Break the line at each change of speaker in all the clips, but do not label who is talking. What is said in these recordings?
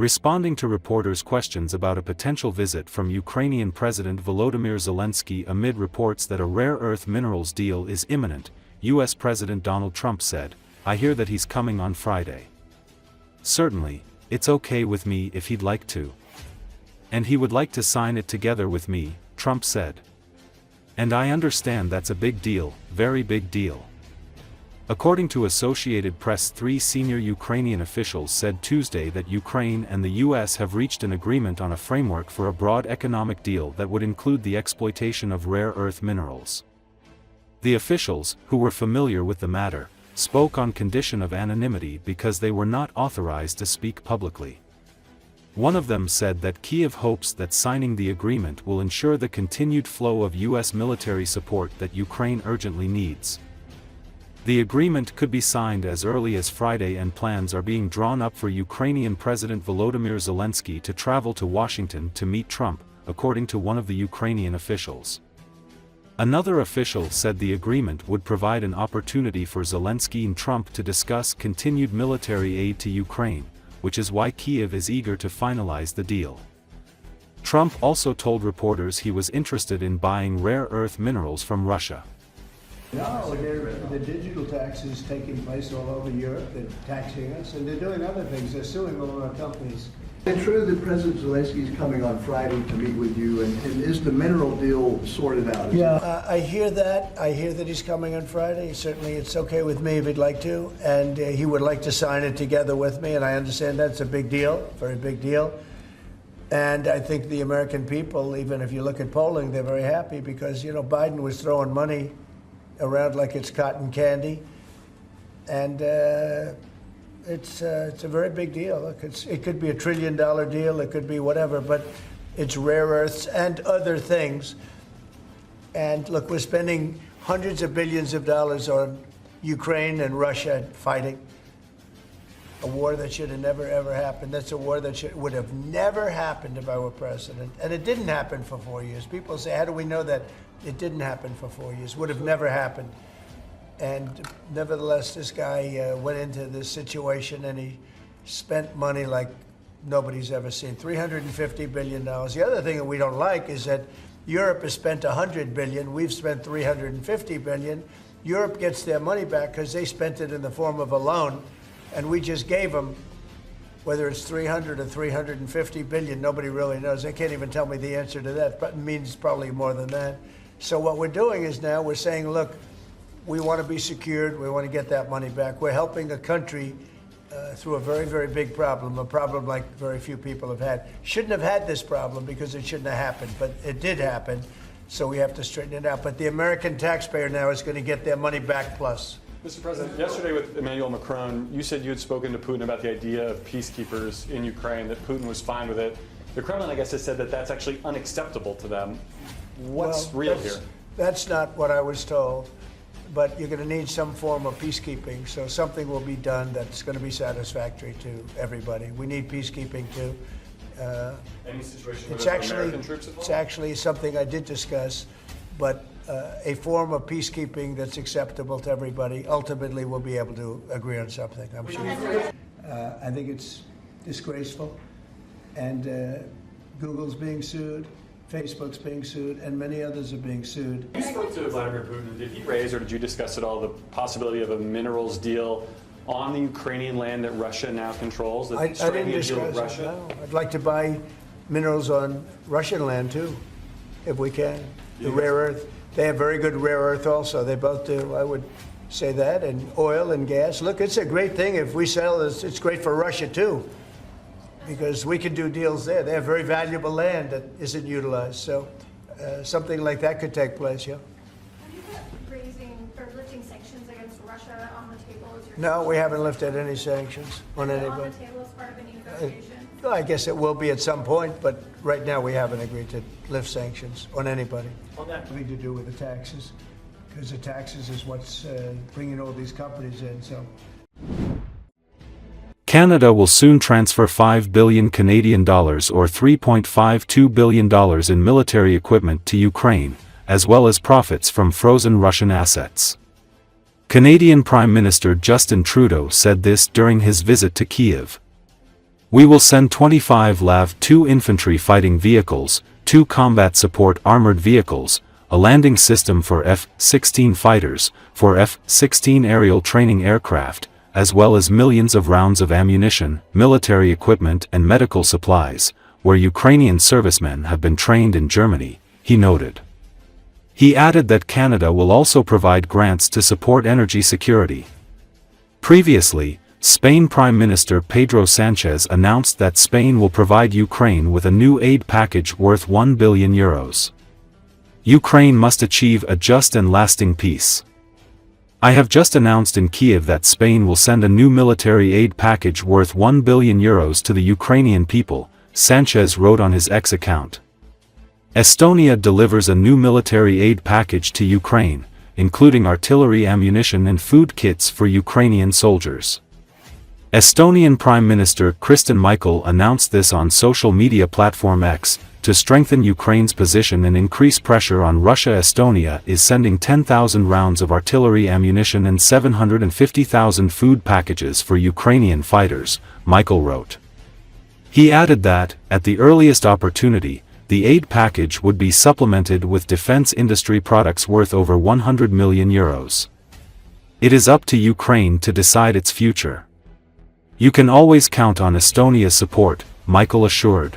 Responding to reporters' questions about a potential visit from Ukrainian President Volodymyr Zelensky amid reports that a rare earth minerals deal is imminent, U.S. President Donald Trump said, "I hear that he's coming on Friday. Certainly, it's okay with me if he'd like to. And he would like to sign it together with me," Trump said. "And I understand that's a big deal, very big deal." According to Associated Press, 3 senior Ukrainian officials said Tuesday that Ukraine and the U.S. have reached an agreement on a framework for a broad economic deal that would include the exploitation of rare earth minerals. The officials, who were familiar with the matter, spoke on condition of anonymity because they were not authorized to speak publicly. One of them said that Kiev hopes that signing the agreement will ensure the continued flow of U.S. military support that Ukraine urgently needs. The agreement could be signed as early as Friday, and plans are being drawn up for Ukrainian President Volodymyr Zelensky to travel to Washington to meet Trump, according to one of the Ukrainian officials. Another official said the agreement would provide an opportunity for Zelensky and Trump to discuss continued military aid to Ukraine, which is why Kiev is eager to finalize the deal. Trump also told reporters he was interested in buying rare earth minerals from Russia.
No, the digital tax is taking place all over Europe. They're taxing us, and they're doing other things. They're suing all our companies.
Is it true that President Zelensky is coming on Friday to meet with you, and is the mineral deal sorted out?
Yeah, I hear that. I hear that he's coming on Friday. Certainly, it's okay with me if he'd like to, and he would like to sign it together with me, and I understand that's a big deal, very big deal. And I think the American people, even if you look at polling, they're very happy because, you know, Biden was throwing money around like it's cotton candy, and it's a very big deal. Look, it could be $1 trillion deal, it could be whatever, but it's rare earths and other things. And look, we're spending hundreds of billions of dollars on Ukraine and Russia fighting a war that should have never ever happened. That's a war that would have never happened if I were president, and it didn't happen for 4 years. People say, how do we know that? It didn't happen for 4 years, would have never happened. And nevertheless, this guy went into this situation and he spent money like nobody's ever seen, $350 billion. The other thing that we don't like is that Europe has spent $100 billion, we've spent $350 billion. Europe gets their money back because they spent it in the form of a loan, and we just gave them, whether it's 300 or 350 billion, nobody really knows. They can't even tell me the answer to that, but it means probably more than that. So what we're doing is now we're saying, look, we want to be secured. We want to get that money back. We're helping a country through a very, very big problem, a problem like very few people have had. Shouldn't have had this problem because it shouldn't have happened, but it did happen, so we have to straighten it out. But the American taxpayer now is going to get their money back plus.
Mr. President, yesterday with Emmanuel Macron, you said you had spoken to Putin about the idea of peacekeepers in Ukraine, that Putin was fine with it. The Kremlin, I guess, has said that that's actually unacceptable to them. What's real here?
That's not what I was told, but you're going to need some form of peacekeeping, so something will be done that's going to be satisfactory to everybody. We need peacekeeping too.
Any situation
It's
with American troops involved?
It's actually something I did discuss, but a form of peacekeeping that's acceptable to everybody. Ultimately, we'll be able to agree on something, I'm sure. I think it's disgraceful, and Google's being sued, Facebook's being sued, and many others are being sued.
You spoke to Vladimir Putin. Did he raise, or did you discuss at all, the possibility of a minerals deal on the Ukrainian land that Russia now controls?
I didn't discuss it, no. I'd like to buy minerals on Russian land, too, if we can. The rare earth. They have very good rare earth also. They both do, I would say that, and oil and gas. Look, it's a great thing if we sell this. It's great for Russia, too, because we can do deals there. They have very valuable land that isn't utilized. So something like that could take place, yeah.
Have you put raising or lifting sanctions against Russia on the table as your
No, we haven't lifted any sanctions on anybody.
on the table as part of any negotiation?
Well, I guess it will be at some point, but right now we haven't agreed to lift sanctions on anybody. Nothing to do with the taxes, because the taxes is what's bringing all these companies in. So.
Canada will soon transfer $5 billion Canadian dollars or $3.52 billion in military equipment to Ukraine, as well as profits from frozen Russian assets. Canadian Prime Minister Justin Trudeau said this during his visit to Kyiv. We will send 25 LAV-2 infantry fighting vehicles, 2 combat support armored vehicles, a landing system for F-16 fighters, for F-16 aerial training aircraft, as well as millions of rounds of ammunition, military equipment and medical supplies, where Ukrainian servicemen have been trained in Germany, he noted. He added that Canada will also provide grants to support energy security. Previously, Spain Prime Minister Pedro Sanchez announced that Spain will provide Ukraine with a new aid package worth €1 billion. Ukraine must achieve a just and lasting peace. I have just announced in Kiev that Spain will send a new military aid package worth €1 billion to the Ukrainian people, Sanchez wrote on his X account. Estonia delivers a new military aid package to Ukraine, including artillery ammunition and food kits for Ukrainian soldiers. Estonian Prime Minister Kristen Michal announced this on social media platform X. To strengthen Ukraine's position and increase pressure on Russia, Estonia is sending 10,000 rounds of artillery ammunition and 750,000 food packages for Ukrainian fighters, Michal wrote. He added that, at the earliest opportunity, the aid package would be supplemented with defense industry products worth over €100 million. It is up to Ukraine to decide its future. You can always count on Estonia's support, Michal assured.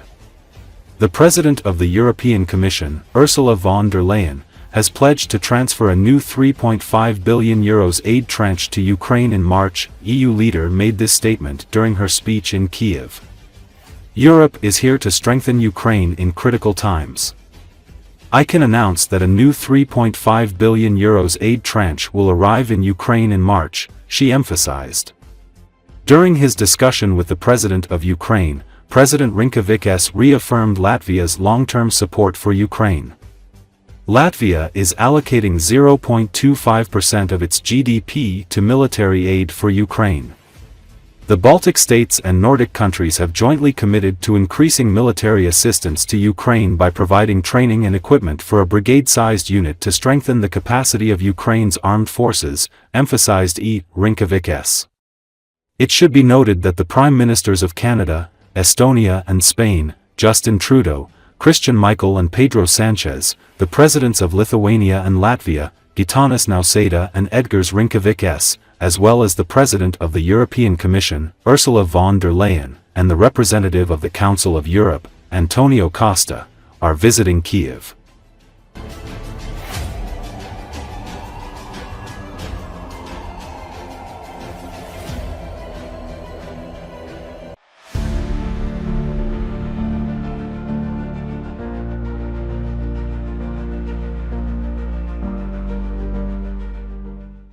The President of the European Commission, Ursula von der Leyen, has pledged to transfer a new €3.5 billion aid tranche to Ukraine in March. EU leader made this statement during her speech in Kiev. Europe is here to strengthen Ukraine in critical times. I can announce that a new €3.5 billion aid tranche will arrive in Ukraine in March, she emphasized. During his discussion with the President of Ukraine, President Rinkevičs reaffirmed Latvia's long-term support for Ukraine. Latvia is allocating 0.25% of its GDP to military aid for Ukraine. The Baltic states and Nordic countries have jointly committed to increasing military assistance to Ukraine by providing training and equipment for a brigade-sized unit to strengthen the capacity of Ukraine's armed forces, emphasized Rinkevičs. It should be noted that the Prime Ministers of Canada, Estonia and Spain, Justin Trudeau, Christian Michal and Pedro Sanchez, the Presidents of Lithuania and Latvia, Gitanas Nausėda and Edgars Rinkevičs, as well as the President of the European Commission, Ursula von der Leyen, and the representative of the Council of Europe, Antonio Costa, are visiting Kiev.